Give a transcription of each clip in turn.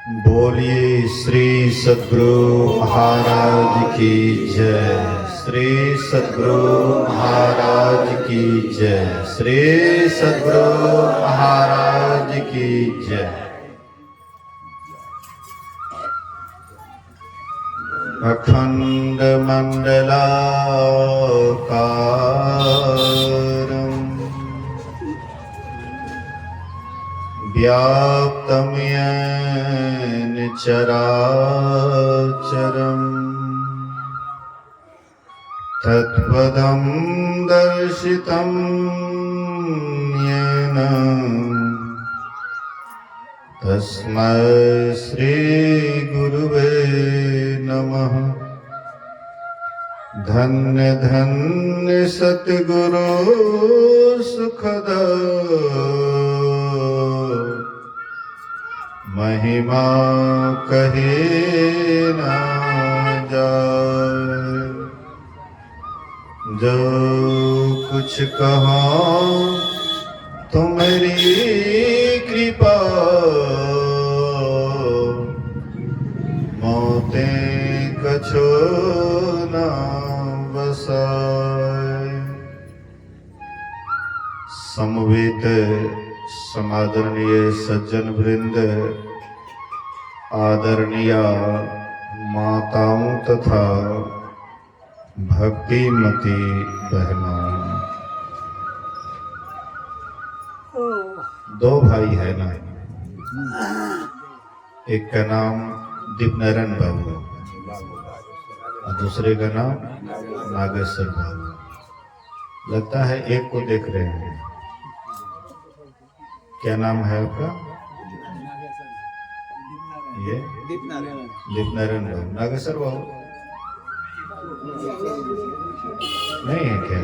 बोलिए श्री सद्गुरु महाराज की जय। श्री सद्गुरु महाराज की जय। श्री सद्गुरु महाराज की जय। अखंड मंडलाकारं व्याप्तं येन चराचरं तत्पदं दर्शितं येन तस्मै श्री गुरुवे नमः। धन्य धन्य सतगुरु सुखद महिमा कहे ना जाए। जो कुछ कहा तुम्हारी कृपा मोतें कछो न बसाए। समवेत समादरणीय सज्जन वृंद, आदरणीय माताओं तथा भक्तिमती बहनों, दो भाई है ना, एक का नाम दीपनारायण बाबू और दूसरे का नाम नागेश्वर बाबू। लगता है एक को देख रहे हैं। क्या नाम है आपका? ये दीपनारायण बाबू। नागेश्वर बाबू नहीं है क्या?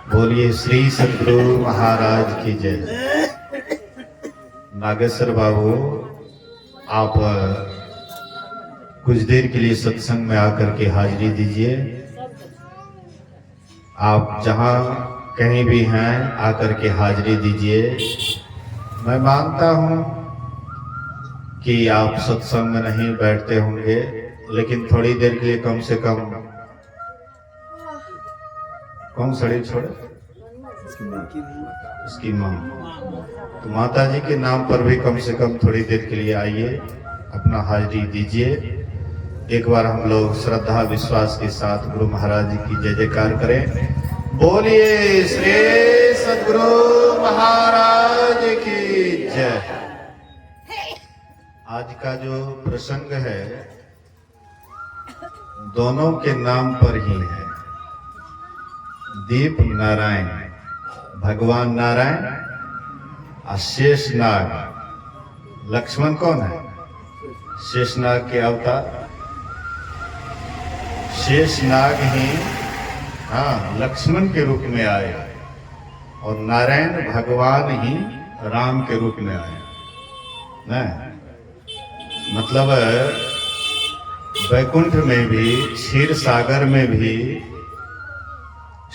बोलिए श्री सद्गुरु महाराज की जय। नागेश्वर बाबू, आप कुछ देर के लिए सत्संग में आकर के हाजिरी दीजिए। आप जहां कहीं भी हैं आकर के हाजिरी दीजिए। मैं मानता हूं कि आप सत्संग में नहीं बैठते होंगे, लेकिन थोड़ी देर के लिए कम से कम कौन सड़ी छोड़े इसकी माँ, तो माता जी के नाम पर भी कम से कम थोड़ी देर के लिए आइए, अपना हाजिरी दीजिए। एक बार हम लोग श्रद्धा विश्वास के साथ गुरु महाराज जी की जय जयकार करें। बोलिए श्री सद्गुरु महाराज की जय। आज का जो प्रसंग है दोनों के नाम पर ही है। दीप नारायण, भगवान नारायण और शेषनाग। लक्ष्मण कौन है? शेषनाग के अवतार। शेषनाग ही लक्ष्मण के रूप में आए और नारायण भगवान ही राम के रूप में आए। नहीं, मतलब वैकुंठ में भी, क्षीर सागर में भी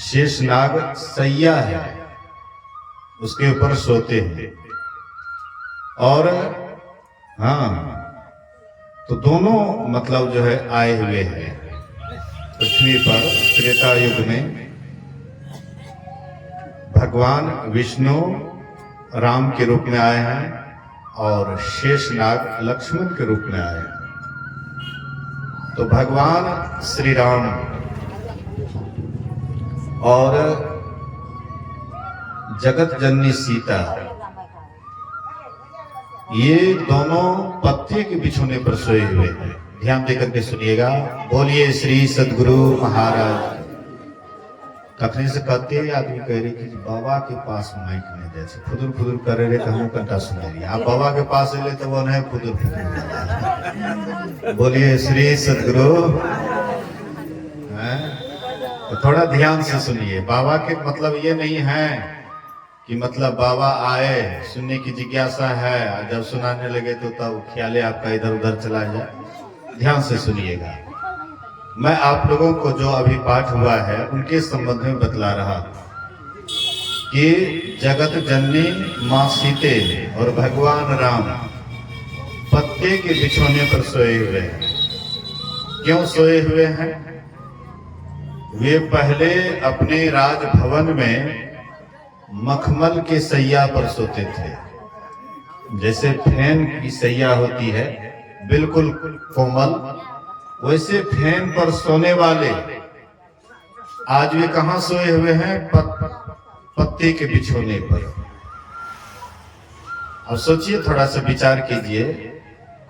शेषनाग सैया है, उसके ऊपर सोते हैं। और तो दोनों मतलब जो है आए हुए हैं पृथ्वी पर। त्रेता युग में भगवान विष्णु राम के रूप में आए हैं और शेषनाग लक्ष्मण के रूप में आए हैं। तो भगवान श्री राम और जगत जननी सीता, ये दोनों पत्ते के बिछोने पर सोए हुए हैं। ध्यान देकर के सुनिएगा। बोलिए श्री सद्गुरु महाराज। तखनी से कहते हैं आदमी कह रही कि बाबा के पास माइक नहीं जैसे फुदुर फुदुर कर रहे थे, हम कंटा सुन रही। आप बाबा के पास ले तो वो नहीं फुदुर फुदुर। बोलिए श्री सद्गुरु। तो थोड़ा ध्यान से सुनिए। बाबा के मतलब ये नहीं है कि मतलब बाबा आए, सुनने की जिज्ञासा है, जब सुनाने लगे तो तब ख्याले आपका इधर उधर चला जाए। ध्यान से सुनिएगा। मैं आप लोगों को जो अभी पाठ हुआ है उनके संबंध में बतला रहा। कि जगत जननी मां सीते और भगवान राम पत्ते के बिछोने पर सोए हुए हैं। क्यों सोए हुए हैं? वे पहले अपने राजभवन में मखमल के सैया पर सोते थे। जैसे फैन की सैया होती है बिल्कुल कोमल, वैसे फैन पर सोने वाले आज वे कहां सोए हुए हैं? पत्ते के बिछोने पर। अब सोचिए, थोड़ा सा विचार कीजिए,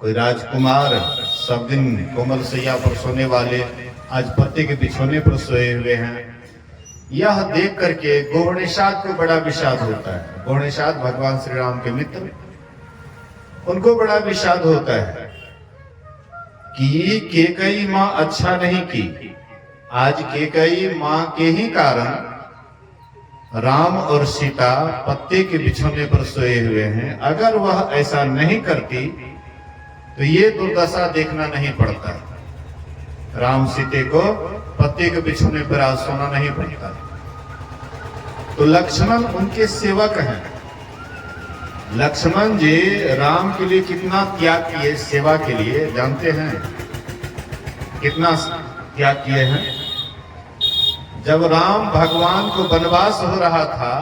कोई राजकुमार सब दिन कोमल सैया पर सोने वाले आज पत्ते के बिछोने पर सोए हुए हैं। यह देख करके गोहणेशाद को बड़ा विषाद होता है। गोहणेशाद भगवान श्री राम के मित्र, उनको बड़ा विषाद होता है कि केकई मां अच्छा नहीं की। आज केकई मां के ही कारण राम और सीता पत्ते के बिछोने पर सोए हुए हैं। अगर वह ऐसा नहीं करती तो ये दुर्दशा देखना नहीं पड़ता। राम सीते को पत्ते के बिछोने पर आज सोना नहीं पड़ता। तो लक्ष्मण उनके सेवक हैं। लक्ष्मण जी राम के लिए कितना त्याग किए, सेवा के लिए जानते हैं? कितना त्याग किए हैं? जब राम भगवान को वनवास हो रहा था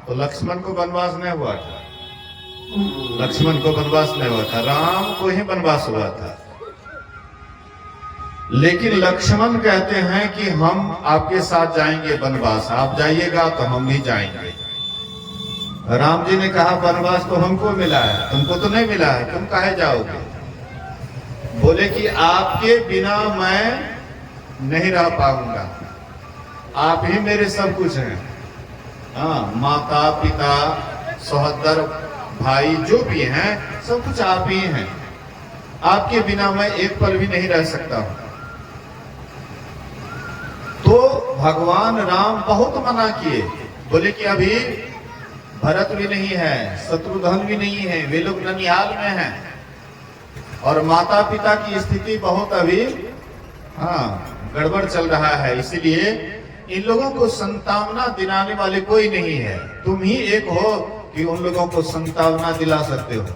तो लक्ष्मण को वनवास नहीं हुआ था। लक्ष्मण को वनवास नहीं हुआ था, राम को ही वनवास हुआ था। लेकिन लक्ष्मण कहते हैं कि हम आपके साथ जाएंगे वनवास, आप जाइएगा तो हम भी जाएंगे। राम जी ने कहा वनवास तो हमको मिला है, तुमको तो नहीं मिला है, तुम काहे जाओगे? बोले कि आपके बिना मैं नहीं रह पाऊंगा, आप ही मेरे सब कुछ हैं। हाँ, माता पिता सहोदर भाई जो भी हैं सब कुछ आप ही हैं, आपके बिना मैं एक पल भी नहीं रह सकता हूं। तो भगवान राम बहुत मना किए, बोले कि अभी भरत भी नहीं है, शत्रुघ्न भी नहीं है, वे लोग ननिहाल में हैं और माता पिता की स्थिति बहुत अभी गड़बड़ चल रहा है। इसलिए इन लोगों को संतावना दिलाने वाले कोई नहीं है, तुम ही एक हो कि उन लोगों को संतावना दिला सकते हो।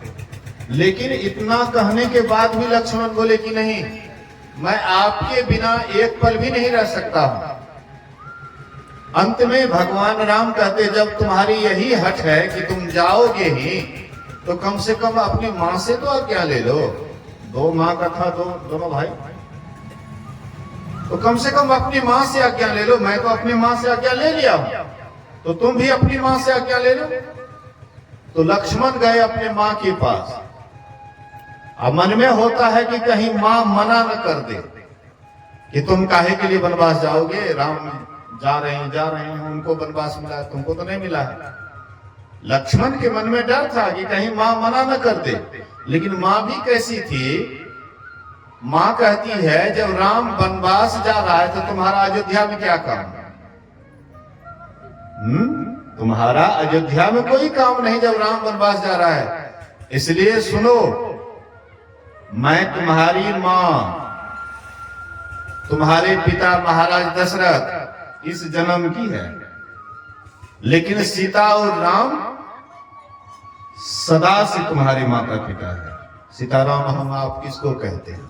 लेकिन इतना कहने के बाद भी लक्ष्मण बोले कि नहीं, मैं आपके बिना एक पल भी नहीं रह सकता हूं। अंत में भगवान राम कहते, जब तुम्हारी यही हठ है कि तुम जाओगे ही तो कम से कम अपनी मां से तो आज्ञा ले लो। दो मां का था, दोनों भाई, तो कम से कम अपनी मां से आज्ञा ले लो। मैं तो अपनी मां से आज्ञा ले लिया हूं, तो तुम भी अपनी मां से आज्ञा ले लो। तो लक्ष्मण गए अपने मां के पास। अब मन में होता है कि कहीं मां मना न कर दे कि तुम काहे के लिए वनवास जाओगे, राम जा रहे हैं, उनको वनवास मिला है, तुमको तो नहीं मिला है। लक्ष्मण के मन में डर था कि कहीं मां मना न कर दे। लेकिन मां भी कैसी थी? मां कहती है जब राम वनवास जा रहा है तो तुम्हारा अयोध्या में क्या काम? तुम्हारा अयोध्या में कोई काम नहीं जब राम वनवास जा रहा है। इसलिए सुनो, मैं तुम्हारी मां, तुम्हारे पिता महाराज दशरथ इस जन्म की है, लेकिन सीता और राम सदा से तुम्हारे माता पिता है। सीताराम हम आप किसको कहते हैं?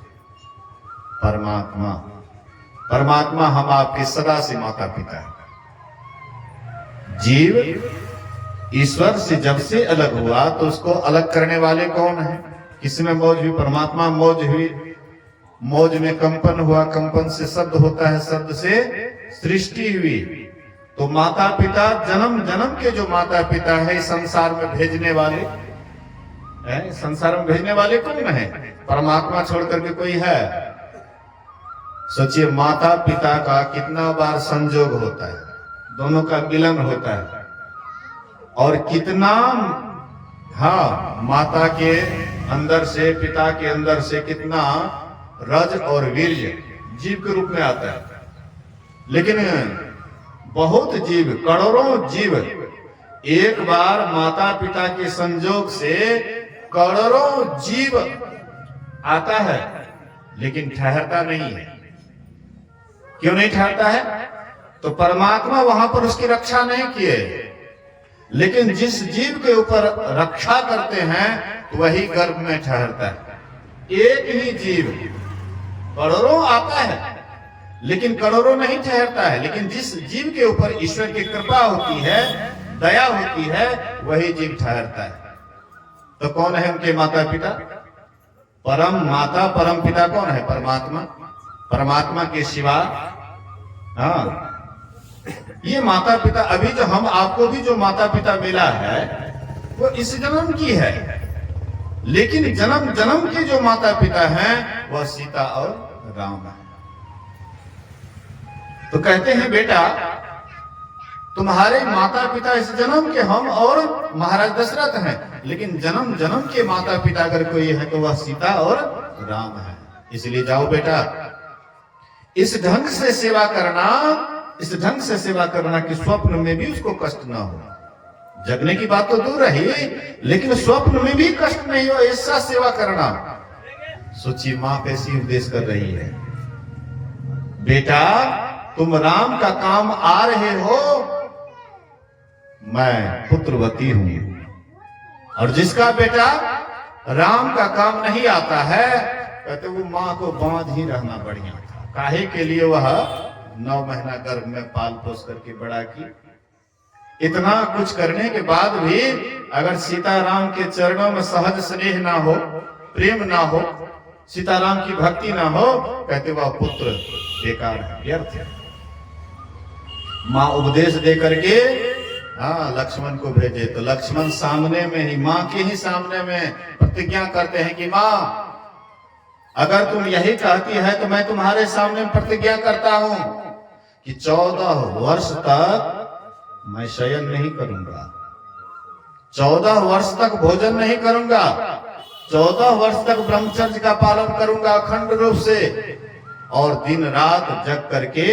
परमात्मा। परमात्मा हम आपके सदा से माता पिता है। जीव ईश्वर से जब से अलग हुआ तो उसको अलग करने वाले कौन है? किसमें मौज हुई? परमात्मा मौज हुई, मौज में कंपन हुआ, कंपन से शब्द होता है, शब्द से सृष्टि हुई। तो माता पिता जन्म जन्म के जो माता पिता है संसार में भेजने वाले है, संसार में भेजने वाले कौन है? परमात्मा छोड़ करके कोई है? सोचिए, माता पिता का कितना बार संजोग होता है, दोनों का मिलन होता है, और कितना माता के अंदर से पिता के अंदर से कितना रज और वीर्य जीव के रूप में आता है। लेकिन बहुत जीव, करोड़ों जीव एक बार माता पिता के संजोग से करोड़ों जीव आता है, लेकिन ठहरता नहीं है। क्यों नहीं ठहरता है? तो परमात्मा वहां पर उसकी रक्षा नहीं किए। लेकिन जिस जीव के ऊपर रक्षा करते हैं वही गर्भ में ठहरता है। एक ही जीव, करोड़ों आता है लेकिन करोड़ों नहीं ठहरता है, लेकिन जिस जीव के ऊपर ईश्वर की कृपा होती है, दया होती है, वही जीव ठहरता है। तो कौन है उनके माता पिता? परम माता परम पिता कौन है? परमात्मा। परमात्मा के सिवा हाँ, ये माता पिता, अभी जो हम आपको भी जो माता पिता मिला है वो इस जन्म की है, लेकिन जन्म जन्म के जो माता पिता हैं वह सीता और राम है। तो कहते हैं बेटा तुम्हारे माता पिता इस जन्म के हम और महाराज दशरथ हैं, लेकिन जन्म जन्म के माता पिता अगर कोई है तो वह सीता और राम है। इसलिए जाओ बेटा, इस ढंग से सेवा करना, इस ढंग से सेवा करना कि स्वप्न में भी उसको कष्ट ना हो। जगने की बात तो दूर रही, लेकिन स्वप्न में भी कष्ट नहीं हो, ऐसा सेवा करना। सोचिए मां कैसी उपदेश कर रही है, बेटा तुम राम का काम आ रहे हो, मैं पुत्रवती हूं, और जिसका बेटा राम का काम नहीं आता है कहते वो मां को बांध ही रहना बढ़िया था। काहे के लिए वह 9 महीना गर्भ में पाल पोस करके बड़ा की। इतना कुछ करने के बाद भी अगर सीताराम के चरणों में सहज स्नेह ना हो, प्रेम ना हो, सीताराम की भक्ति ना हो, कहते वह पुत्र बेकार है, व्यर्थ है। मां उपदेश दे करके लक्ष्मण को भेजे, तो लक्ष्मण सामने में ही, मां के ही सामने में प्रतिज्ञा करते हैं कि मां अगर तुम यही कहती है तो मैं तुम्हारे सामने प्रतिज्ञा करता हूं कि 14 वर्ष तक मैं शयन नहीं करूंगा, 14 वर्ष तक भोजन नहीं करूंगा, 14 वर्ष तक ब्रह्मचर्य का पालन करूंगा अखंड रूप से, और दिन रात जग करके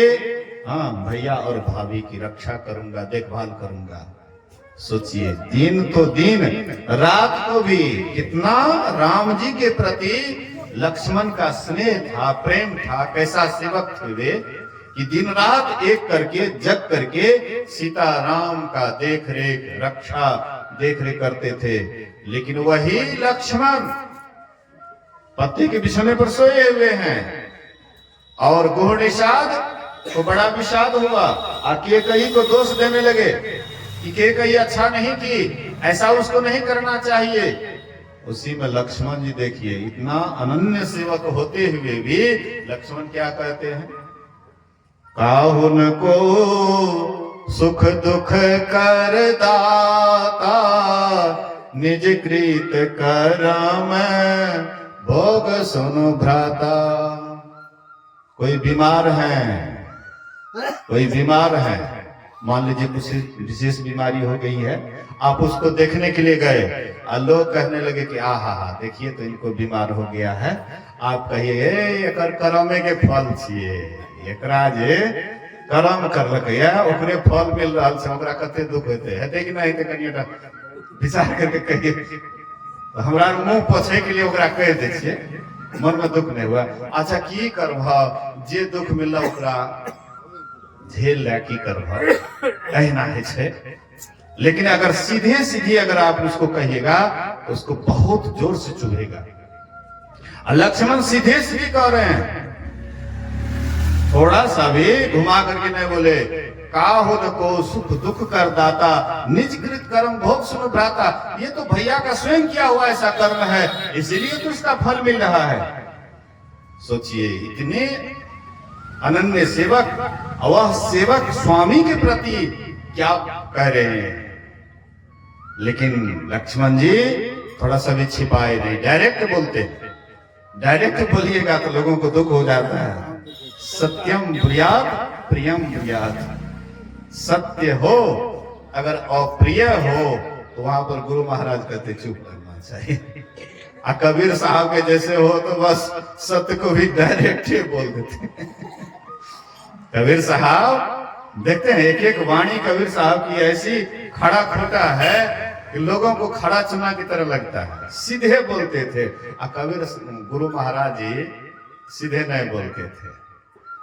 भैया और भाभी की रक्षा करूंगा, देखभाल करूंगा। सोचिए, दिन तो दिन, रात को भी कितना राम जी के प्रति लक्ष्मण का स्नेह था, प्रेम था, कैसा सेवक थे वे कि दिन रात एक करके जग करके सीता राम का देख रेख रक्षा देख रेख करते थे। लेकिन वही लक्ष्मण पति के बिछौने पर सोए हुए हैं, और गुह निषाद को बड़ा विषाद हुआ, और कैकेयी को दोष देने लगे कि कैकेयी अच्छा नहीं की, ऐसा उसको नहीं करना चाहिए। उसी में लक्ष्मण जी देखिए, इतना अनन्य सेवक होते हुए भी लक्ष्मण क्या कहते हैं, काहुन को सुख दुख कर दाता, निज कृत करम भोग सुनु भ्राता। कोई बीमार है, कोई बीमार है, मान लीजिए कुछ विशेष बीमारी हो गई है, आप उसको देखने के लिए गए और लोग कहने लगे कि आहा देखिए तो इनको बीमार हो गया है, आप कहिए एकर करमे के फल छिए, एकरा जे कर्म करलकै ओकरे फल मिल रहा है, ओकरा कते दुख होते है कि नहीं, तो कनिए विचार करके कहिए। तो हमरा मुंह पोछे के लिए ओकरा कह दै छियै, मन में दुख नहीं हुआ, अच्छा की करब, जे दुख मिलल ओकरा झेल ला, की करब, कहना है। लेकिन अगर सीधे सीधे अगर आप उसको कहिएगा तो उसको बहुत जोर से चुभेगा। लक्ष्मण सीधे सीधे कह रहे हैं, थोड़ा सा भी घुमा करके नहीं बोले, काहुन को सुख दुख कर दाता, निज कृत कर्म भोग सुनु भ्राता। ये तो भैया का स्वयं किया हुआ ऐसा कर्म है, इसीलिए तो इसका फल मिल रहा है। सोचिए, इतने अनन्य सेवक, वह सेवक स्वामी के प्रति क्या कह रहे हैं। लेकिन लक्ष्मण जी थोड़ा सा भी छिपाए नहीं, डायरेक्ट बोलते। डायरेक्ट बोलिएगा तो लोगों को दुख हो जाता है। सत्यम ब्रूयात प्रियम ब्रूयात, सत्य हो अगर अप्रिय हो तो वहां पर गुरु महाराज कहते चुप करना चाहिए। कबीर साहब के जैसे हो तो बस सत्य को भी डायरेक्ट ही बोल देते। कबीर साहब देखते हैं, एक एक वाणी कबीर साहब की ऐसी खड़ा खोटा है कि लोगों को खड़ा चुना की तरह लगता है, सीधे बोलते थे। कबीर गुरु महाराज जी सीधे नहीं बोलते थे,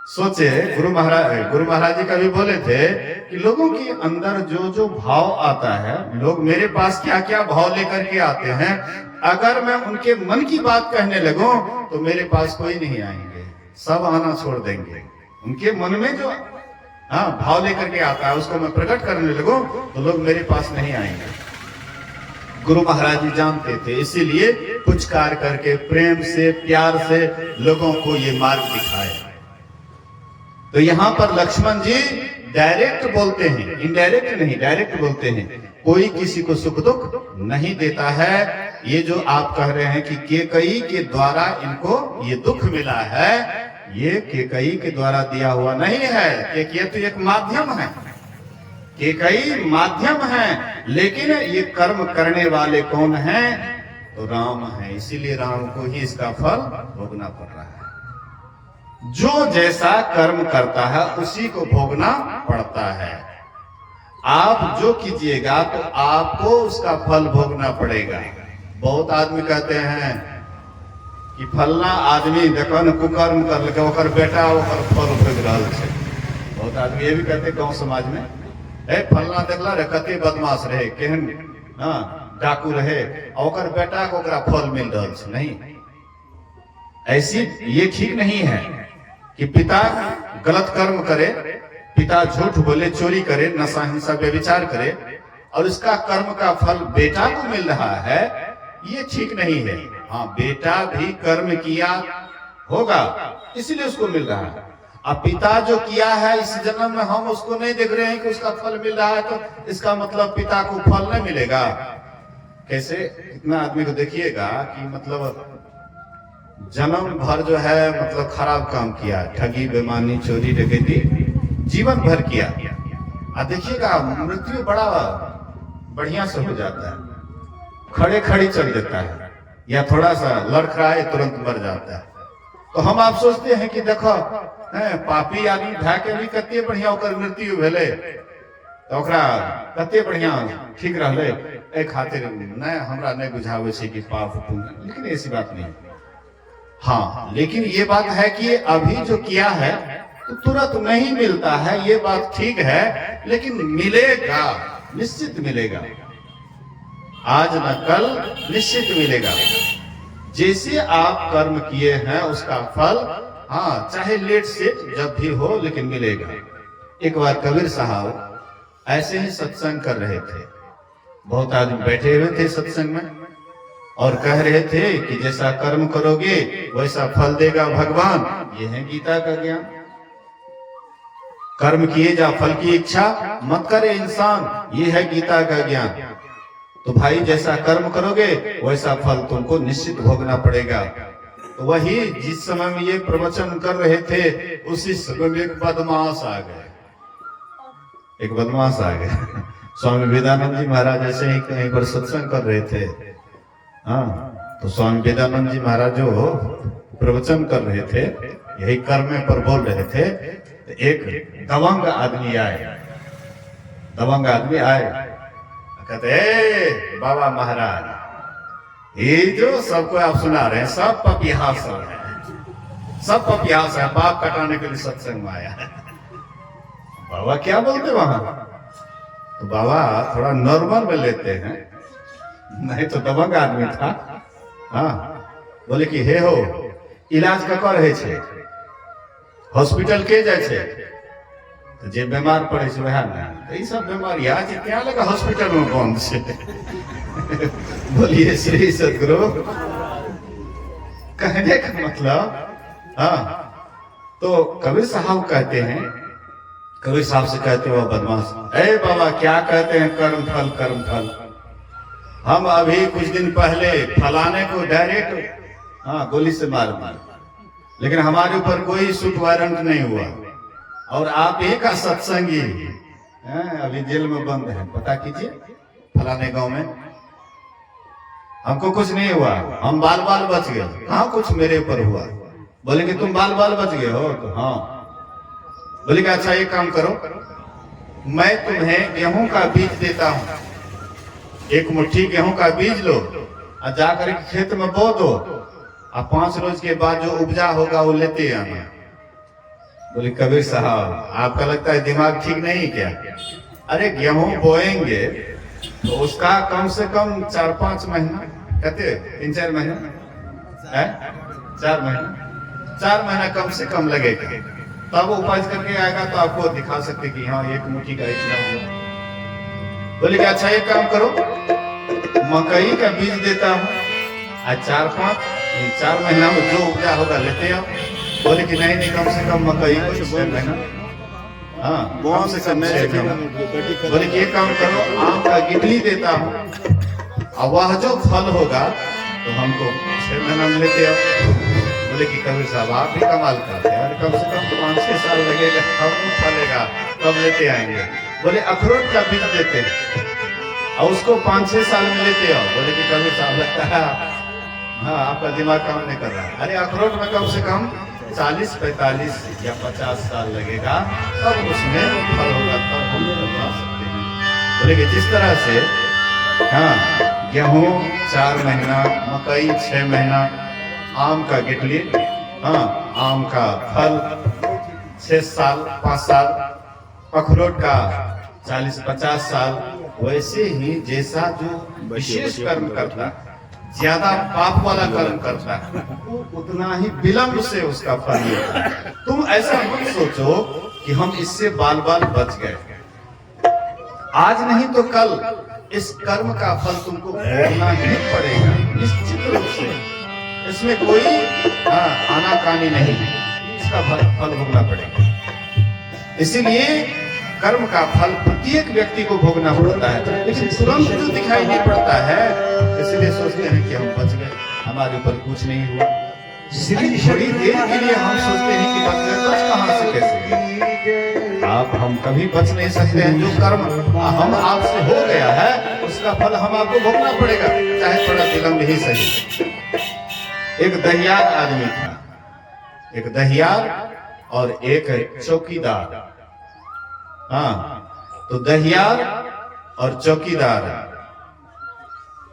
सोचे गुरु महाराज जी कभी बोले थे कि लोगों के अंदर जो जो भाव आता है, लोग मेरे पास क्या क्या भाव लेकर के आते हैं, अगर मैं उनके मन की बात कहने लगूं तो मेरे पास कोई नहीं आएंगे, सब आना छोड़ देंगे। उनके मन में जो भाव लेकर के आता है उसको मैं प्रकट करने लगूं तो लोग मेरे पास नहीं आएंगे। गुरु महाराज जी जानते थे, इसीलिए कुछ कार्य करके प्रेम से प्यार से लोगों को ये मार्ग दिखाए। तो यहाँ पर लक्ष्मण जी डायरेक्ट बोलते हैं, इनडायरेक्ट नहीं, डायरेक्ट बोलते हैं। कोई किसी को सुख दुख नहीं देता है। ये जो आप कह रहे हैं कि केकई के द्वारा इनको ये दुख मिला है, ये केकई के द्वारा दिया हुआ नहीं है। केकई तो एक माध्यम है, केकई माध्यम है, लेकिन ये कर्म करने वाले कौन हैं? तो राम है। इसीलिए राम को ही इसका फल भोगना पड़ रहा है। जो जैसा कर्म करता है उसी को भोगना पड़ता है। आप जो कीजिएगा तो आपको उसका फल भोगना पड़ेगा। बहुत आदमी कहते हैं कि फलना आदमी देखो न कुकर्म कर लेके ओकर बेटा ओकर फल भोग रहा है। बहुत आदमी ये भी कहते गांव समाज में, फलना देखला रे कते बदमाश रहे, केहन डाकू रहे, ओकर बेटा को ओकरा फल मिल रहा है। नहीं, ऐसी ये ठीक नहीं है कि पिता गलत कर्म करे, पिता झूठ बोले, चोरी करे, नशा हिंसा व्यभिचार करे और इसका कर्म का फल बेटा को मिल रहा है, ये ठीक नहीं है। हाँ, बेटा भी कर्म किया होगा इसीलिए उसको मिल रहा है। अब पिता जो किया है इस जन्म में हम उसको नहीं देख रहे हैं कि उसका फल मिल रहा है, तो इसका मतलब पिता को फल नहीं मिलेगा। कैसे? इतना आदमी को देखिएगा कि मतलब जन्म भर जो है मतलब खराब काम किया, ठगी बेईमानी चोरी डकैती जीवन भर किया, और देखिएगा मृत्यु बड़ा बढ़िया से हो जाता है, खड़े खड़ी चल देता है, या थोड़ा सा लड़खड़ाए तुरंत मर जाता है। तो हम आप सोचते हैं कि देखो पापी आदमी ढाके भी कते बढ़िया होकर मृत्यु भेले, तो कते बढ़िया ठीक रहले, एक खातिर नहीं हमरा नहीं बुझावे से कि पाप पुण्य, लेकिन ऐसी बात नहीं। हाँ, लेकिन ये बात है कि अभी जो किया है तो तुरंत नहीं मिलता है, ये बात ठीक है, लेकिन मिलेगा, निश्चित मिलेगा। आज न कल निश्चित मिलेगा। जैसे आप कर्म किए हैं उसका फल हाँ चाहे लेट से जब भी हो लेकिन मिलेगा। एक बार कबीर साहब ऐसे ही सत्संग कर रहे थे, बहुत आदमी बैठे हुए थे सत्संग में और कह रहे थे कि जैसा कर्म करोगे वैसा फल देगा भगवान। ये है गीता का ज्ञान। कर्म किए जा, फल की इच्छा मत करे इंसान, ये है गीता का ज्ञान। तो भाई जैसा कर्म करोगे वैसा फल तुमको निश्चित भोगना पड़ेगा। तो वही जिस समय में ये प्रवचन कर रहे थे उसी समय में एक बदमाश आ गए, एक बदमाश आ गए। स्वामी वेदानंद जी महाराज ऐसे ही कहीं पर सत्संग कर रहे थे। हाँ, तो स्वामी वेदानंद जी महाराज जो प्रवचन कर रहे थे, यही कर्म पर बोल रहे थे, तो एक दबंग आदमी आए, दबंग आदमी आए, कहते बाबा महाराज ये जो सबको आप सुना रहे हैं सब पपिया सब है, सब पपिया है, बाप कटाने के लिए सत्संग में आया है। बाबा क्या बोलते वहां? तो बाबा थोड़ा नॉर्मल में लेते हैं, नहीं तो दबंग आदमी था। हाँ, बोले कि हे हो इलाज ककर है छे, हॉस्पिटल के जाए छे, तो जे बीमार पड़े से वह ना, तो ये सब बीमारी आज क्या लगा हॉस्पिटल में बंद से। बोलिए श्री सदगुरु। कहने का मतलब हाँ, तो कबीर साहब कहते हैं, कबीर साहब से कहते हो बदमाश, ए बाबा क्या कहते हैं कर्म फल, कर्म फल। हम अभी कुछ दिन पहले फलाने को डायरेक्ट हाँ गोली से मार दिया, लेकिन हमारे ऊपर कोई सूट वारंट नहीं हुआ, और आप एक का सत्संगी अभी जेल में बंद है, पता कीजिए फलाने गांव में। हमको कुछ नहीं हुआ, हम बाल बाल बच गए। हाँ, कुछ मेरे ऊपर हुआ। बोले कि तुम बाल बाल बच गए हो? तो हाँ। बोले कि अच्छा एक काम करो, मैं तुम्हें गेहूं का बीज देता हूं, एक मुट्ठी गेहूं का बीज लो और जाकर खेत में बो दो, और 5 रोज के बाद जो उपजा होगा वो लेते आना। बोले कबीर साहब आपका लगता है दिमाग ठीक नहीं क्या? अरे गेहूं बोएंगे तो उसका कम से कम 4-5 महीना, कहते 3-4 महीना है, 4 महीना, 4 महीना कम से कम लगेगा, तब उपज करके आएगा तो आपको दिखा सकते कि हाँ एक मुट्ठी का इतना हुआ। बोले कि अच्छा एक काम करो, मकई का बीज देता हूँ, आज 4 महीना में जो उपजा होगा लेते आओ। बोले कि नहीं नहीं, कम से कम मकई को 6 महीना, हाँ कम से कम 6 महीना। बोले कि एक काम करो, आम का गिटली देता हूँ, और वह जो फल होगा तो हमको 6 महीना में लेते आओ। बोले कि कबीर साहब आप भी कमाल करते हैं, कम से कम 5-6 साल लगेगा तब वो फलेगा, तब लेते आएंगे। बोले अखरोट का बीज देते हैं और उसको 5-6 साल में लेते आओ। बोले कि कबीर साहब लगता है हाँ आपका दिमाग काम नहीं कर रहा है। अरे अखरोट में कम से कम 40-45 या 50 साल लगेगा, तब उसमें फल होगा, तब हम लगा सकते हैं। बोले कि जिस तरह से हाँ गेहूं 4 महीना, मकई 6 महीना, आम का गिटली, हाँ आम का फल 6 साल 5 साल, अखरोट का 40-50 साल, वैसे ही जैसा जो विशेष कर्म करता है, ज्यादा पाप वाला कर्म करता है, वो उतना ही विलंब से उसका फल मिलता है। तुम ऐसा मत सोचो कि हम इससे बाल बाल बच गए, आज नहीं तो कल इस कर्म का फल तुमको भोगना ही पड़ेगा निश्चित रूप से। इसमें कोई आनाकानी नहीं, इसका फल भोगना पड़ेगा। इसीलिए कर्म का फल प्रत्येक व्यक्ति को भोगना पड़ता है, लेकिन तुरंत जो दिखाई नहीं पड़ता है, इसलिए सोचते हैं कि हम बच गए, हमारे ऊपर कुछ नहीं हुआ। थोड़ी देर के लिए हम सोचते हैं कि बच गए, बच कहां से कैसे? आप हम कभी बच नहीं सकते हैं। जो कर्म हम आपसे हो गया है उसका फल हम आपको भोगना पड़ेगा, चाहे थोड़ा विलंब ही सही। एक दहियार आदमी था, एक दहियार और एक चौकीदार। हाँ तो दहियार और चौकीदार,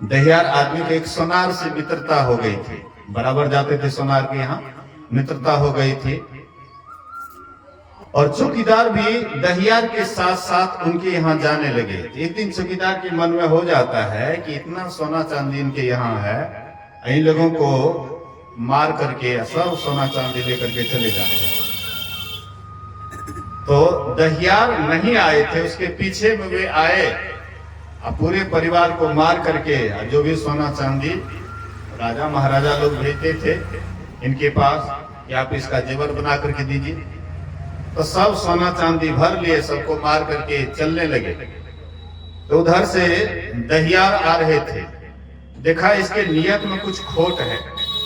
दहियार आदमी के एक सोनार से मित्रता हो गई थी, बराबर जाते थे सोनार के यहाँ, मित्रता हो गई थी। और चौकीदार भी दहियार के साथ साथ उनके यहाँ जाने लगे। एक दिन चौकीदार के मन में हो जाता है कि इतना सोना चांदी इनके यहाँ है, इन लोगों को मार करके सब सोना चांदी लेकर के चले जाते हैं। तो दहियार नहीं आए थे, उसके पीछे में वे आए, पूरे परिवार को मार करके, जो भी सोना चांदी राजा महाराजा लोग भेजते थे इनके पास कि आप इसका जेवर बना करके दीजिए, तो सब सोना चांदी भर लिए, सबको मार करके चलने लगे। तो उधर से दहियार आ रहे थे, देखा इसके नियत में कुछ खोट है।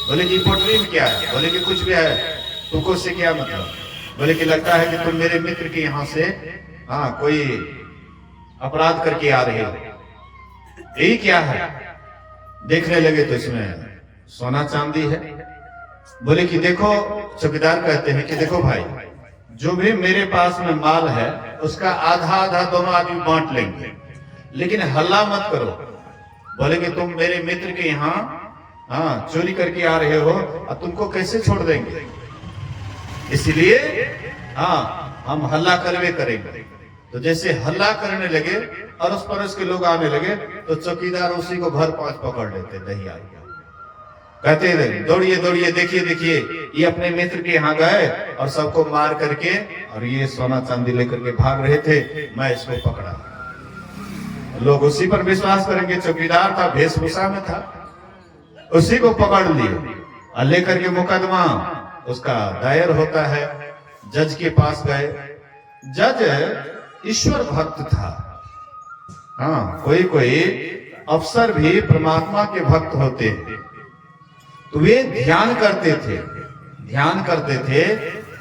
बोले कि पोटरी में क्या है? बोले कि कुछ भी है। तुमको से क्या मतलब? बोले कि लगता है कि तुम मेरे मित्र के यहाँ से कोई अपराध करके आ रहे हो, यही क्या है? देखने लगे तो इसमें सोना चांदी है। बोले कि देखो, चौकीदार कहते हैं कि देखो भाई, जो भी मेरे पास में माल है उसका आधा आधा दोनों आदमी बांट लेंगे, लेकिन हल्ला मत करो। बोले कि तुम मेरे मित्र के यहाँ चोरी करके आ रहे हो और तुमको कैसे छोड़ देंगे, इसलिए हम हल्ला करवे करेंगे। तो जैसे हल्ला करने लगे और उस पड़ोस के लोग आने लगे, तो चौकीदार उसी को भर पांच पकड़ लेते दहियार, कहते रहे दौड़िए दौड़िए, देखिए देखिए ये अपने मित्र के यहाँ गए और सबको मार करके, और ये सोना चांदी लेकर के भाग रहे थे, मैं इसको पकड़ा। लोग उसी पर विश्वास करेंगे, चौकीदार था, वेशभूषा में था, उसी को पकड़ लिए और लेकर के मुकदमा उसका दायर होता है। जज के पास गए, जज ईश्वर भक्त था। कोई कोई अफसर भी परमात्मा के भक्त होते, तो वे ध्यान करते थे,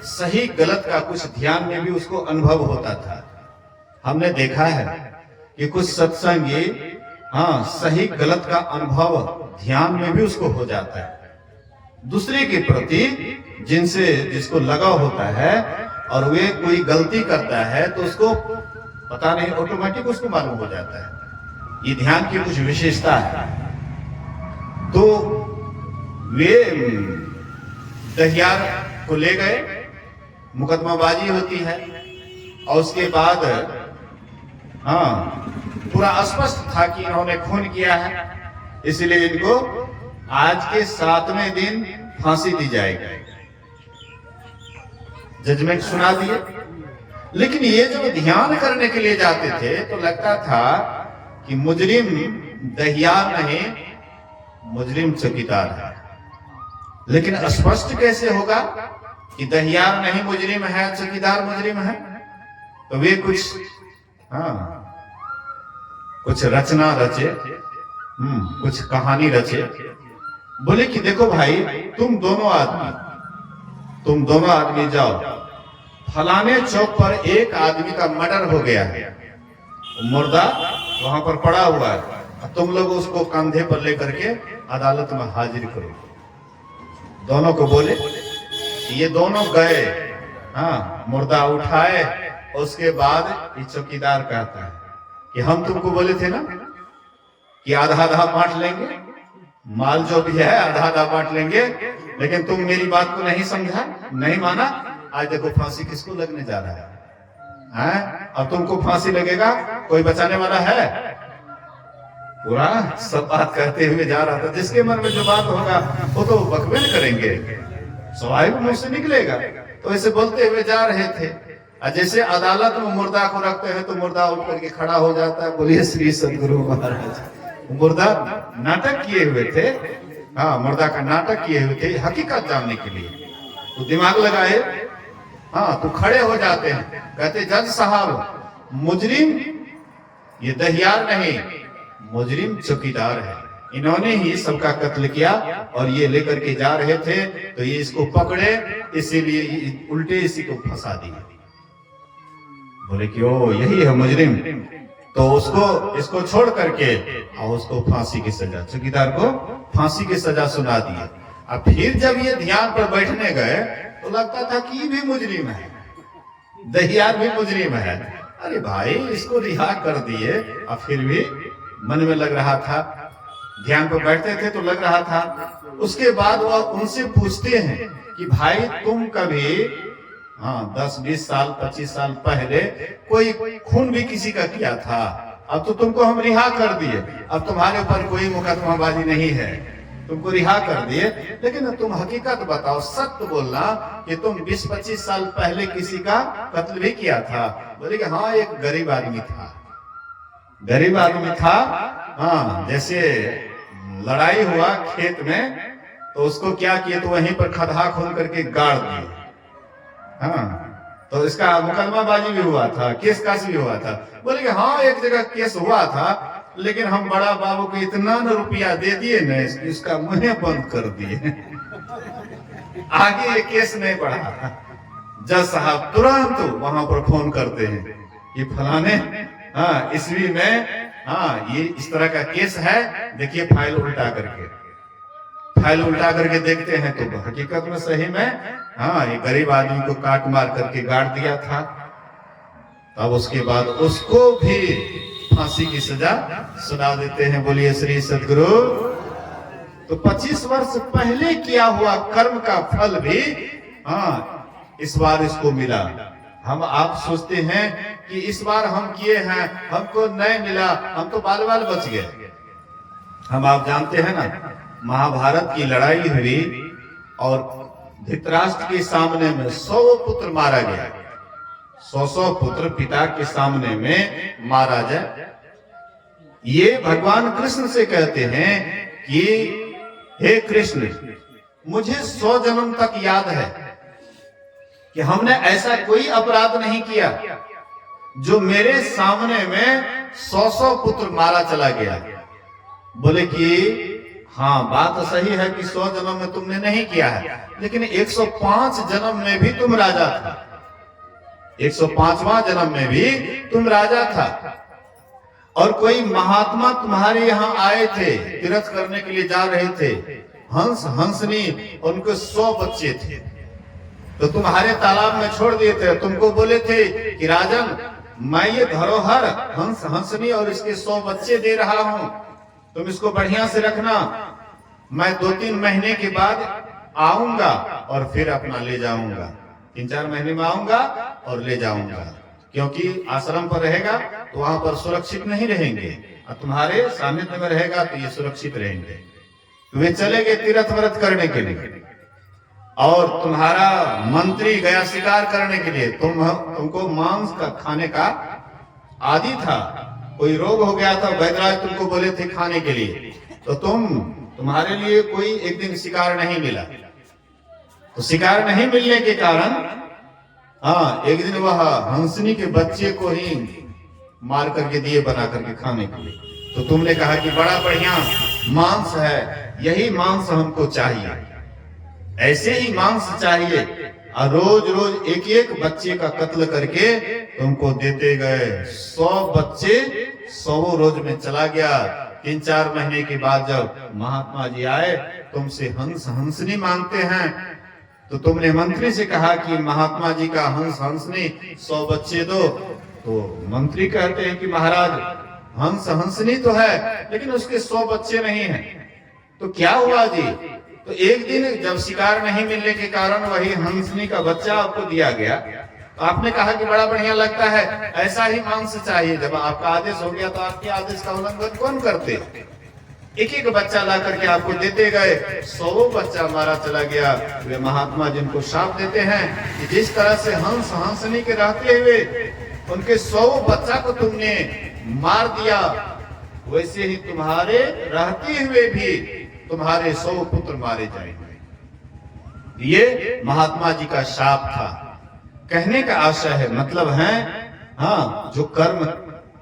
सही गलत का कुछ ध्यान में भी उसको अनुभव होता था। हमने देखा है कि कुछ सत्संगी सही गलत का अनुभव ध्यान में भी उसको हो जाता है। दूसरे के प्रति जिसको लगाव होता है और वे कोई गलती करता है तो उसको पता नहीं, ऑटोमेटिक उसको मालूम हो जाता है। ये ध्यान की कुछ विशेषता है। तो वे दहियार को ले गए मुकदमाबाजी होती है और उसके बाद हाँ पूरा स्पष्ट था कि इन्होंने खून किया है, इसलिए इनको आज के 7वें दिन फांसी दी जाएगी। जजमेंट सुना दिए। लेकिन ये जब ध्यान करने के लिए जाते थे तो लगता था कि मुजरिम दहियार नहीं, मुजरिम चौकीदार है। लेकिन स्पष्ट कैसे होगा कि दहियार नहीं मुजरिम है, चौकीदार मुजरिम है? तो वे कुछ रचना रचे, कुछ कहानी रचे। बोले कि देखो भाई, तुम दोनों आदमी जाओ, फलाने चौक पर एक आदमी का मर्डर हो गया है, मुर्दा वहां पर पड़ा हुआ है, तुम लोग उसको कंधे पर लेकर के अदालत में हाजिर करो। दोनों को बोले, ये दोनों गए, मुर्दा उठाए। उसके बाद ये चौकीदार कहता है कि हम तुमको बोले थे ना कि आधा आधा बांट लेंगे, माल जो भी है आधा आधा बांट लेंगे, लेकिन तुम मेरी बात को नहीं समझा, नहीं माना। आज देखो फांसी किसको लगने जा रहा है? अब तुमको फांसी लगेगा, कोई बचाने वाला है? पूरा सब बात कहते हुए जा रहा था। जिसके मन में जो बात होगा वो तो बकवे करेंगे, स्वाभाविक मुंह से निकलेगा। तो ऐसे बोलते हुए जा रहे थे। जैसे अदालत में मुर्दा को रखते हैं तो मुर्दा उठ करके खड़ा हो जाता है। बोलिए श्री सदगुरु महाराज। मुर्दा नाटक किए हुए थे, मुर्दा का नाटक किए हुए थे हकीकत जानने के लिए। तो दिमाग लगाए, तो खड़े हो जाते हैं, कहते जज साहब, मुजरिम ये दहियार नहीं, मुजरिम चौकीदार है, इन्होंने ही सबका कत्ल किया और ये लेकर के जा रहे थे, तो ये इसको पकड़े, इसीलिए उल्टे इसी को फंसा दिए। बोले कि ओ यही है मुजरिम, तो इसको छोड़ करके और उसको फांसी की सजा, चौकीदार को फांसी की सजा सुना दी। अब फिर जब ये ध्यान पर बैठने गए तो लगता था कि ये भी मुजरिम है, दहियार भी मुजरिम है। अरे भाई, इसको रिहा कर दिए। अब फिर भी मन में लग रहा था, ध्यान पर बैठते थे तो लग रहा था। उसके बाद वह उनसे पूछते हैं कि भाई तुम कभी 10-20 साल 25 साल पहले कोई खून भी किसी का किया था? अब तो तुमको हम रिहा कर दिए, अब तुम्हारे ऊपर कोई मुकदमाबाजी नहीं है, तुमको रिहा कर दिए, लेकिन तुम हकीकत बताओ, सत्य बोलना कि तुम 20-25 साल पहले किसी का कत्ल भी किया था। बोले कि हाँ, एक गरीब आदमी था, गरीब आदमी था। जैसे लड़ाई हुआ खेत में तो उसको क्या किए, तो वहीं पर खदा खोल करके गाड़ दिए। तो इसका मुकदमाबाजी भी हुआ था, केस कास भी हुआ था। बोले कि हाँ, एक जगह केस हुआ था, लेकिन हम बड़ा बाबू को इतना न रुपया दे दिए न, इसका मुंह बंद कर दिए। आगे ये केस नहीं बढ़ा। जज साहब तुरंत वहां पर फोन करते हैं कि फलाने ईस्वी में ये इस तरह का केस है, देखिए फाइल उल्टा करके देखते हैं तो हकीकत में सही में ये गरीब आदमी को काट मार करके गाड़ दिया था। अब उसके बाद उसको भी फांसी की सजा सुना देते हैं। बोलिए श्री सदगुरु। तो 25 वर्ष पहले किया हुआ कर्म का फल भी इस बार इसको मिला। हम आप सोचते हैं कि इस बार हम किए हैं, हमको नहीं मिला, हम तो बाल बाल बच गए। हम आप जानते हैं ना, महाभारत की लड़ाई हुई और धृतराष्ट्र के सामने में 100 पुत्र मारा गया। 100 पुत्र पिता के सामने में मारा जाए। ये भगवान कृष्ण से कहते हैं कि हे कृष्ण, मुझे 100 जन्म तक याद है कि हमने ऐसा कोई अपराध नहीं किया जो मेरे सामने में 100 पुत्र मारा चला गया। बोले कि हाँ, बात सही है कि 100 जन्म में तुमने नहीं किया है, लेकिन 105 जन्म में भी तुम राजा था। 105वां जन्म में भी तुम राजा था और कोई महात्मा तुम्हारे यहाँ आए थे, तीर्थ करने के लिए जा रहे थे, हंस हंसनी, उनके 100 बच्चे थे, तो तुम्हारे तालाब में छोड़ दिए थे। तुमको बोले थे कि राजन, मैं ये धरोहर हंस हंसनी और इसके 100 बच्चे दे रहा हूं, तुम इसको बढ़िया से रखना, मैं 2-3 महीने के बाद आऊंगा और फिर अपना ले जाऊंगा। 3-4 महीने में आऊंगा और ले जाऊंगा, क्योंकि आश्रम पर रहेगा तो वहां पर सुरक्षित नहीं रहेंगे, और तुम्हारे सानिध्य में रहेगा तो ये सुरक्षित रहेंगे। वे चले गए तीर्थ व्रत करने के लिए, और तुम्हारा मंत्री गया शिकार करने के लिए। तुमको मांस का खाने का आदि था, कोई रोग हो गया था, वैद्यराज तुमको बोले थे खाने के लिए, तो तुम्हारे लिए कोई एक दिन शिकार नहीं मिला। तो शिकार नहीं मिलने के कारण एक दिन वह हंसनी के बच्चे को ही मार करके दिए बना करके खाने के लिए। तो तुमने कहा कि बड़ा बढ़िया मांस है, यही मांस हमको चाहिए, ऐसे ही मांस चाहिए। और रोज रोज एक एक बच्चे का कत्ल करके तुमको देते गए। 100 बच्चे 100 रोज में चला गया। 3-4 महीने के बाद जब महात्मा जी आए, तुमसे हंसनी मांगते हैं, तो तुमने मंत्री से कहा कि महात्मा जी का हंसनी 100 बच्चे दो। तो मंत्री कहते हैं कि महाराज हंसनी तो है, लेकिन उसके 100 बच्चे नहीं हैं। तो क्या हुआ जी? तो एक दिन जब शिकार नहीं मिलने के कारण वही हंसनी का बच्चा आपको दिया गया, तो आपने कहा कि बड़ा बढ़िया लगता है, ऐसा ही मांस चाहिए। जब आपका आदेश हो गया तो आपके आदेश का उल्लंघन कौन करते? एक एक बच्चा ला करके आपको देते गए। 100 बच्चा मारा चला गया। वे महात्मा जिनको शाप देते हैं कि जिस तरह से हंसनी के रहते हुए उनके 100 बच्चा को तुमने मार दिया, वैसे ही तुम्हारे रहते हुए भी तुम्हारे 100 पुत्र मारे जाएंगे। ये महात्मा जी का शाप था। कहने का आशय है, मतलब है जो कर्म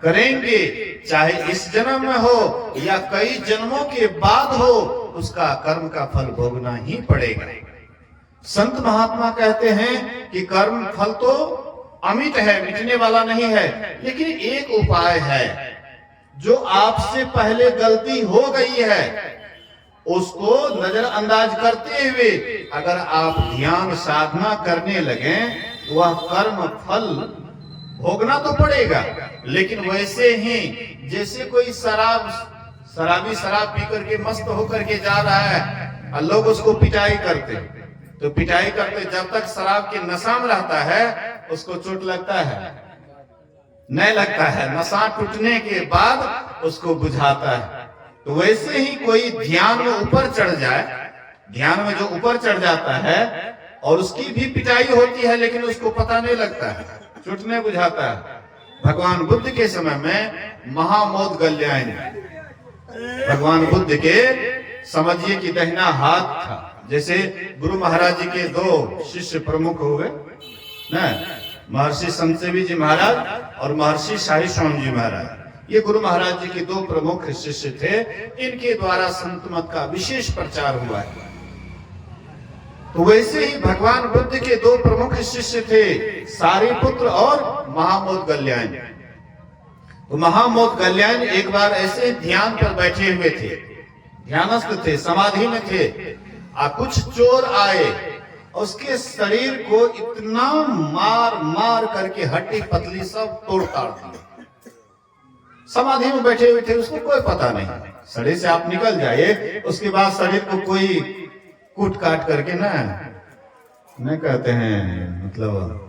करेंगे, चाहे इस जन्म में हो या कई जन्मों के बाद हो, उसका कर्म का फल भोगना ही पड़ेगा। संत महात्मा कहते हैं कि कर्म फल तो अमिट है, मिटने वाला नहीं है, लेकिन एक उपाय है। जो आपसे पहले गलती हो गई है उसको नजरअंदाज करते हुए अगर आप ध्यान साधना करने लगे, वह कर्म फल भोगना तो पड़ेगा। लेकिन वैसे ही जैसे कोई शराबी शराब पी करके मस्त होकर के जा रहा है और लोग उसको पिटाई करते, तो पिटाई करते जब तक शराब के नशा में रहता है उसको चोट लगता है? नहीं लगता है। नशा टूटने के बाद उसको बुझाता है। तो वैसे ही कोई ध्यान में ऊपर चढ़ जाए, ध्यान में जो ऊपर चढ़ जाता है और उसकी भी पिटाई होती है, लेकिन उसको पता नहीं लगता है, चुटने बुझाता है। भगवान बुद्ध के समय में महामोदगल्यायन, भगवान बुद्ध के समझिए कि दाहिना हाथ था। जैसे गुरु महाराज जी के 2 शिष्य प्रमुख हो गए ना, महर्षि संतसेवी जी महाराज और महर्षि शाही स्वामी जी महाराज। ये गुरु महाराज जी के 2 प्रमुख शिष्य थे। इनके द्वारा संत मत का विशेष प्रचार हुआ है। तो वैसे ही भगवान बुद्ध के 2 प्रमुख शिष्य थे, सारिपुत्र और महामोदगल्यायन। तो महामोदगल्यायन एक बार ऐसे ध्यान पर बैठे हुए थे, ध्यानस्थ थे, समाधि में थे, कुछ चोर आए, उसके शरीर को इतना मार मार करके हड्डी पतली सब तोड़ ताड़ दिया। समाधि में बैठे हुए थे, उसको कोई पता नहीं। शरीर से आप निकल जाइए, उसके बाद शरीर को कोई कूट काट करके न कहते हैं, मतलब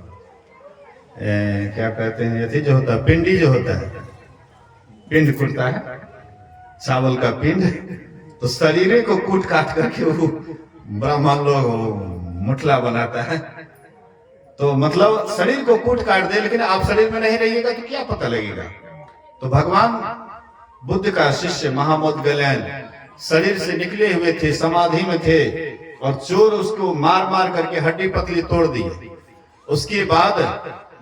क्या कहते हैं, यथी जो होता है पिंडी, जो होता है पिंड कूटता है, चावल का पिंड, तो शरीर को कूट काट करके वो ब्राह्मण लोग मुठला बनाता है। तो मतलब शरीर को कूट काट दे, लेकिन आप शरीर में नहीं रहिएगा तो क्या पता लगेगा। तो भगवान बुद्ध का शिष्य महामोदगल्यायन शरीर से निकले हुए थे, समाधि में थे, और चोर उसको मार मार करके हड्डी पतली तोड़ दी। उसके बाद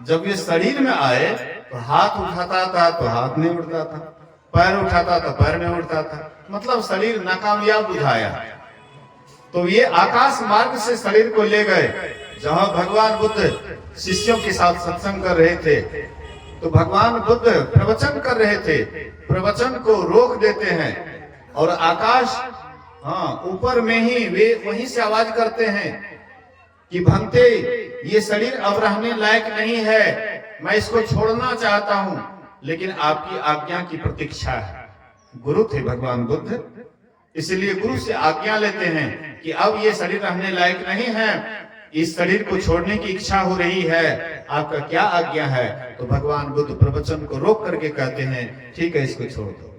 जब ये शरीर में आए तो हाथ उठाता था तो हाथ नहीं उठता था, पैर उठाता था पैर नहीं उठता था, मतलब शरीर नाकामयाब बुझाया। तो ये आकाश मार्ग से शरीर को ले गए, जहां भगवान बुद्ध शिष्यों के साथ सत्संग कर रहे थे। तो भगवान बुद्ध प्रवचन कर रहे थे, प्रवचन को रोक देते हैं और आकाश ऊपर में ही वे वहीं से आवाज करते हैं कि भंते, ये शरीर अब रहने लायक नहीं है, मैं इसको छोड़ना चाहता हूं, लेकिन आपकी आज्ञा की प्रतीक्षा है। गुरु थे भगवान बुद्ध, इसलिए गुरु से आज्ञा लेते हैं कि अब ये शरीर रहने लायक नहीं है, इस शरीर को छोड़ने की इच्छा हो रही है, आपका क्या आज्ञा है? तो भगवान बुद्ध प्रवचन को रोक करके कहते हैं ठीक है, इसको छोड़ दो।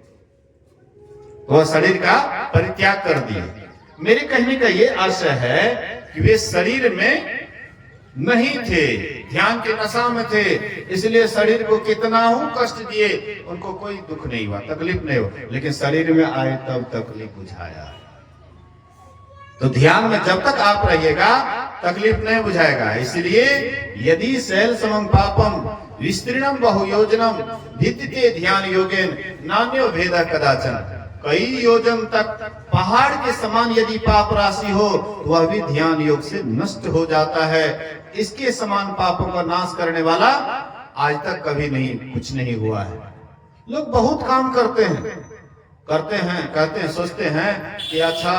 वह शरीर का परित्याग कर दिए। मेरे कहने का ये आशय है कि वे शरीर में नहीं थे, ध्यान के नशा में थे, इसलिए शरीर को कितना हूं कष्ट दिए, उनको कोई दुख नहीं हुआ, तकलीफ नहीं हुआ, लेकिन शरीर में आए तब तकलीफ बुझाया। तो ध्यान में जब तक आप रहिएगा तकलीफ नहीं बुझाएगा। इसलिए यदि शैल समं पापम विस्तीर्णम बहुयोजनम भित्तिते ध्यान योगेन नान्यो भेद कदाचन। कई योजन तक पहाड़ के समान यदि पाप राशि हो वह भी ध्यान योग से नष्ट हो जाता है। इसके समान पापों का नाश करने वाला आज तक कभी नहीं, कुछ नहीं हुआ है। लोग बहुत काम करते हैं, कहते हैं, सोचते हैं कि अच्छा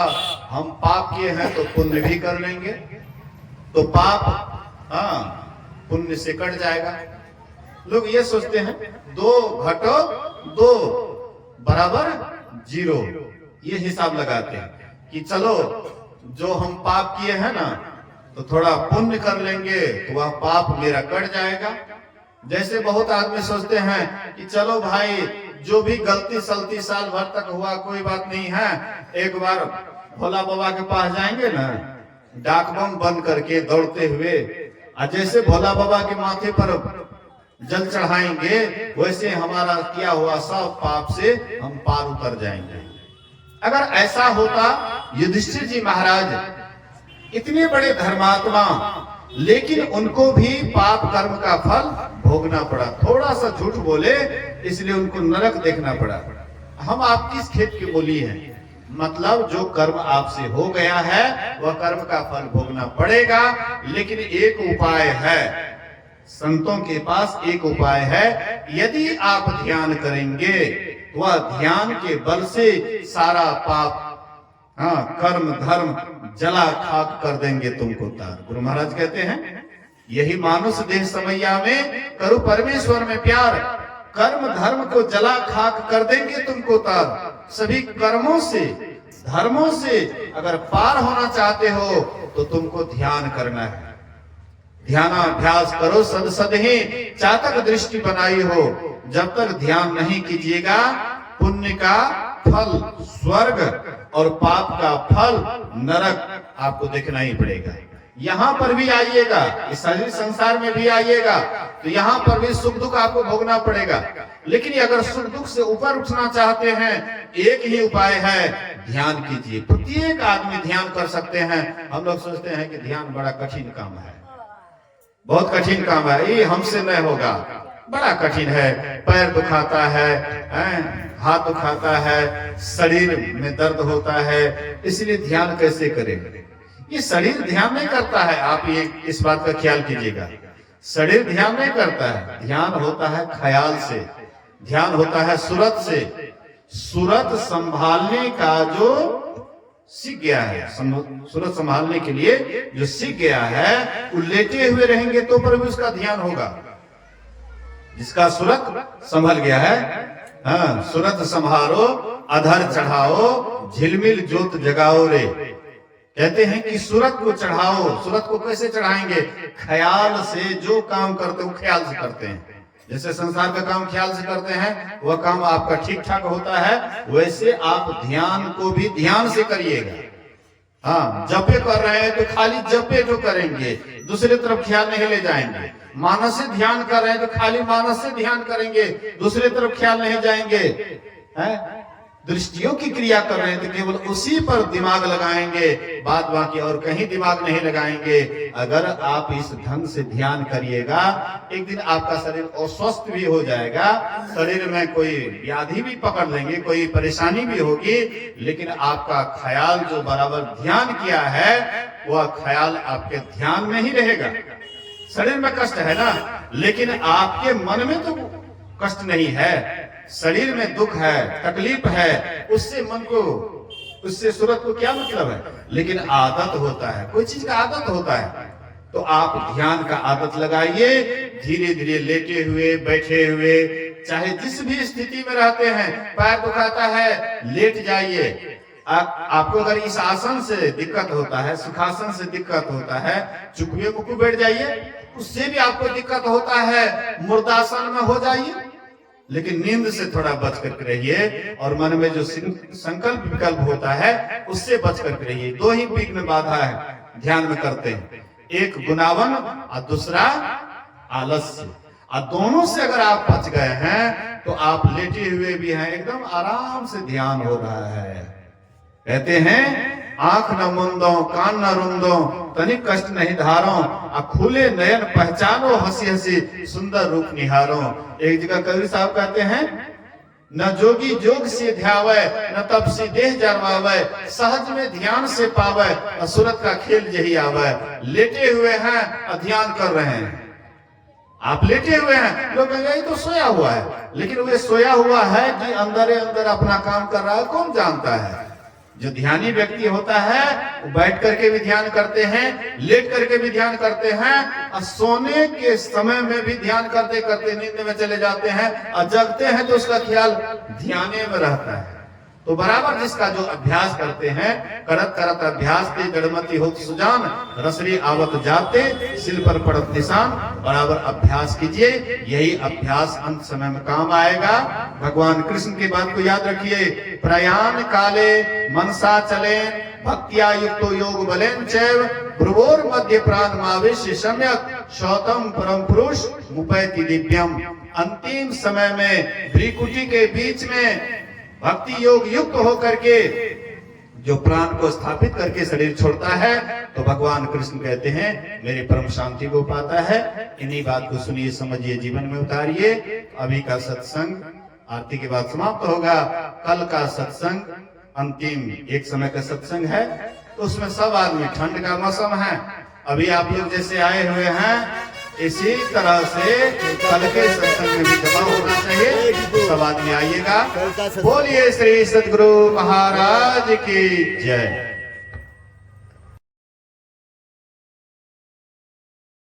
हम पाप किए हैं तो पुण्य भी कर लेंगे, तो पाप पुण्य से कट जाएगा। लोग ये सोचते हैं 2 घटो 2 बराबर 0, ये हिसाब लगाते हैं कि चलो जो हम पाप किए हैं ना तो थोड़ा पुण्य कर लेंगे तो वह पाप मेरा कट जाएगा। जैसे बहुत आदमी सोचते हैं कि चलो भाई जो भी गलती सलती साल भर तक हुआ कोई बात नहीं है, एक बार भोला बाबा के पास जाएंगे ना डाक बम बंद करके दौड़ते हुए, और जैसे भोला बाबा के माथे पर जल चढ़ाएंगे वैसे हमारा किया हुआ सब पाप से हम पार उतर जाएंगे। अगर ऐसा होता, युधिष्ठिर जी महाराज इतने बड़े धर्मात्मा, लेकिन उनको भी पाप कर्म का फल भोगना पड़ा। थोड़ा सा झूठ बोले इसलिए उनको नरक देखना पड़ा। हम आपकी इस खेत की बोली है, मतलब जो कर्म आपसे हो गया है वह कर्म का फल भोगना पड़ेगा। लेकिन एक उपाय है, संतों के पास एक उपाय है, यदि आप ध्यान करेंगे वह ध्यान के बल से सारा पाप कर्म धर्म जला खाक कर देंगे तुमको तार। गुरु महाराज कहते हैं यही मानुष देह समैया में करो परमेश्वर में प्यार, कर्म धर्म को जला खाक कर देंगे तुमको तार। सभी कर्मों से धर्मों से अगर पार होना चाहते हो तो तुमको ध्यान करना है। ध्यानाभ्यास करो सद सद ही चातक दृष्टि बनाई हो। जब तक ध्यान नहीं कीजिएगा पुण्य का फल स्वर्ग और पाप का फल नरक आपको देखना ही पड़ेगा। यहाँ पर भी आइएगा, इस शरीर संसार में भी आइएगा तो यहाँ पर भी सुख दुख आपको भोगना पड़ेगा। लेकिन अगर सुख दुख से ऊपर उठना चाहते हैं एक ही उपाय है, ध्यान कीजिए। प्रत्येक आदमी ध्यान कर सकते हैं। हम लोग सोचते हैं कि ध्यान बड़ा कठिन काम है, बहुत कठिन काम है, ये हमसे नहीं होगा, बड़ा कठिन है, पैर दुखाता है, हाथ दुखाता है, शरीर में दर्द होता है, इसलिए ध्यान कैसे करें? ये शरीर ध्यान नहीं करता है। आप ये इस बात का ख्याल कीजिएगा, शरीर ध्यान नहीं करता है, ध्यान होता है ख्याल से, ध्यान होता है सूरत से। सूरत संभालने का जो सीख गया है, सूरत संभालने के लिए जो सीख गया है वो लेटे हुए रहेंगे तो पर भी उसका ध्यान होगा। जिसका सूरत संभल गया है, सूरत संभालो अधर चढ़ाओ झिलमिल जोत जगाओ रे। कहते हैं कि सूरत को चढ़ाओ। सूरत को कैसे चढ़ाएंगे? ख्याल से। जो काम करते हो ख्याल से करते हैं। जैसे संसार का काम ख्याल से करते हैं वह काम आपका ठीक ठाक होता है, वैसे आप ध्यान को भी ध्यान से करिएगा। जपे कर रहे हैं तो खाली जपे तो करेंगे, दूसरी तरफ ख्याल नहीं ले जाएंगे। मानस से ध्यान कर रहे हैं तो खाली मानस से ध्यान करेंगे, दूसरी तरफ ख्याल नहीं जाएंगे। दृष्टियों की क्रिया कर रहे हैं तो केवल उसी पर दिमाग लगाएंगे, बाद बाकी और कहीं दिमाग नहीं लगाएंगे। अगर आप इस ढंग से ध्यान करिएगा एक दिन आपका शरीर अस्वस्थ भी हो जाएगा, शरीर में कोई व्याधि भी पकड़ लेंगे, कोई परेशानी भी होगी, लेकिन आपका ख्याल जो बराबर ध्यान किया है वह ख्याल आपके ध्यान में ही रहेगा। शरीर में कष्ट है ना, लेकिन आपके मन में तो कष्ट नहीं है। शरीर में दुख है, तकलीफ है, उससे मन को, उससे सूरत को क्या मतलब है? लेकिन आदत होता है, कोई चीज का आदत होता है, तो आप ध्यान का आदत लगाइए। धीरे धीरे लेटे हुए बैठे हुए, चाहे जिस भी स्थिति में रहते हैं, पैर दुखाता है लेट जाइए, आपको अगर इस आसन से दिक्कत होता है, सुखासन से दिक्कत होता है, चुकवे मुकु बैठ जाइए। उससे भी आपको दिक्कत होता है, मुर्दासन में हो जाइए। लेकिन नींद से थोड़ा बच करके रहिए, और मन में जो संकल्प विकल्प होता है उससे बच करके रहिए। दो ही विघ्न बाधा है ध्यान में करते हैं, एक गुनावन और दूसरा आलस्य। और दोनों से अगर आप बच गए हैं तो आप लेटे हुए भी हैं, एकदम आराम से ध्यान हो रहा है। कहते हैं आंख न मुंदो कान न रुंदो तनिक कष्ट नहीं धारो, आ खुले नयन पहचानो हंसी हंसी सुंदर रूप निहारो। एक जगह कवि साहब कहते हैं न जोगी जोग से ध्यावे न तप से देह जरवावे, सहज में ध्यान से पावे असुरत का खेल यही आवे। लेटे हुए हैं और ध्यान कर रहे हैं, आप लेटे हुए हैं, लोग कहेंगे तो सोया हुआ है, लेकिन वे सोया हुआ है कि अंदर अंदर अपना काम कर रहा है कौन जानता है। जो ध्यानी व्यक्ति होता है वो बैठ करके भी ध्यान करते हैं, लेट करके भी ध्यान करते हैं, और सोने के समय में भी ध्यान करते करते नींद में चले जाते हैं, और जगते हैं तो उसका ख्याल ध्याने में रहता है। तो बराबर जिसका जो अभ्यास करते हैं, करत करत अभ्यास ते जड़मती होत सुजान, रसरी आवत जाते सिल पर पड़त निशान। बराबर अभ्यास कीजिए, यही अभ्यास अंत समय में काम आएगा। भगवान कृष्ण की बात को याद रखिए, प्रयाण काले मनसा चले भक्तिया युक्तो योग बलेन चैव, भ्रुवोर मध्य प्राण मावेश सम्यक शौतम परम पुरुष मुपैति दिव्यम। अंतिम समय में भ्रिकुटी के बीच में भक्ति योग युक्त होकर के जो प्राण को स्थापित करके शरीर छोड़ता है, तो भगवान कृष्ण कहते हैं मेरी परम शांति को पाता है। इन्हीं बात को सुनिए, समझिए, जीवन में उतारिए। अभी का सत्संग आरती के बाद समाप्त होगा। कल का सत्संग अंतिम एक समय का सत्संग है, तो उसमें सब आदमी, ठंड का मौसम है, अभी आप लोग जैसे आए हुए हैं इसी तरह से कल के सत्संग में भी जमा होना चाहिए। सब आदमी आइएगा। बोलिए श्री सद्गुरु महाराज की जय।